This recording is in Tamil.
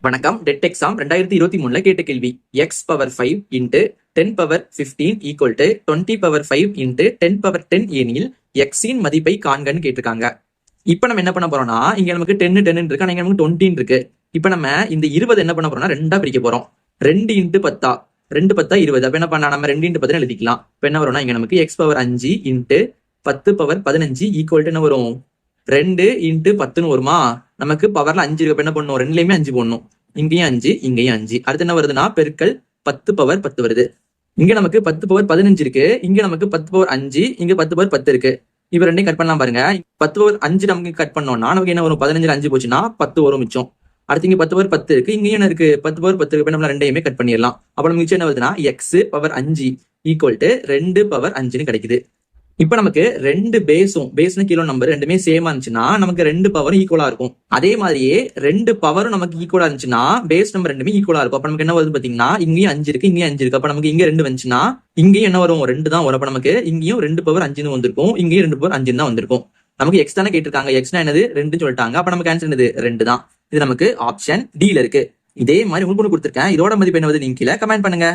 வணக்கம். டெட் எக்ஸாம் 2023 கேட்ட கேள்வி. X power 5 into 10 power 15 equal to 20 power 5 into 10 power 10 எனில் எக்ஸின் மதிப்பை காண்கன்னு கேட்டிருக்காங்க. இப்ப நம்ம என்ன பண்ண போறோம்னா, இங்க நமக்கு 10 இருக்கு, ஆனா இங்க நமக்கு 20 இருக்கு. இப்ப நம்ம இந்த 20 என்ன பண்ண போறோம்னா ரெண்டா பிரிக்க போறோம். 2 இன்ட்டு 10 2 10 20. அப்ப என்ன பண்ண, நம்ம 2 இன்ட்டு 10 எழுதிக்கலாம். இப்ப என்ன வரும்னா, இங்க நமக்கு X power 5 into 10 power 15 equal என்ன வரும், 2 இன்ட்டு 10 வருமா. நமக்கு பவர்ல 5 இருக்கு. என்ன பண்ணும், ரெண்டுலயுமே 5 போடணும். இங்கேயும் 5 இங்கேயும் 5. அடுத்து என்ன வருதுன்னா பெருக்கல் 10 பவர் 10 வருது. இங்க நமக்கு 10 பவர் 15 இருக்கு, இங்க நமக்கு 10 பவர் 5, இங்க 10 பவர் 10 இருக்கு. இப்ப ரெண்டையும் கட் பண்ணலாம் பாருங்க. 10 பவர் 5 நமக்கு கட் பண்ணோம்னா நமக்கு என்ன வரும், 15 5 போச்சுன்னா 10 வரும் மிச்சம். அடுத்து இங்க 10 பவர் 10 இருக்கு, இங்கேயும் என்ன இருக்கு 10 பவர் 10 இருக்கு. நம்ம ரெண்டையுமே கட் பண்ணிடலாம். அப்ப நமக்கு மிச்சம் என்ன வருதுன்னா X power 5 equal to 2 power 5 கிடைக்குது. இப்ப நமக்கு ரெண்டு பேஸ்னு கிலோ நம்பர் ரெண்டுமே சேமா இருந்துச்சுன்னா நமக்கு 2 பவரும் ஈக்குவலா இருக்கும். அதே மாதிரியே 2 பவரும் நமக்கு ஈக்குவலா இருந்துச்சுன்னா பேஸ் நம்பர் ரெண்டுமே ஈக்குவலா இருக்கும். அப்ப நமக்கு என்ன வருது பாத்தீங்கன்னா, இங்கேயும் 5 இருக்கு, இங்கேயும் 5 இருக்கு. அப்ப நமக்கு இங்க 2 வந்துச்சுன்னா இங்கேயும் என்ன வரும், 2 தான் வரும். அப்ப நமக்கு இங்கேயும் 2 பவர் 5 வந்திருக்கும், இங்கேயும் 2 பவர் 5 தான் வந்திருக்கும். நமக்கு எக்ஸ் தானே கேட்டிருக்காங்க, எக்ஸ்னா என்னது 2 சொல்லிட்டாங்க. அப்ப நமக்கு ஆன்சர் என்னது 2 தான். இது நமக்கு ஆப்ஷன் டி ல இருக்கு. இதே மாதிரி உங்களுக்கு கொடுத்திருக்கேன். இதோட மதிப்பு என்ன வருது நீங்க கீழே கமெண்ட் பண்ணுங்க.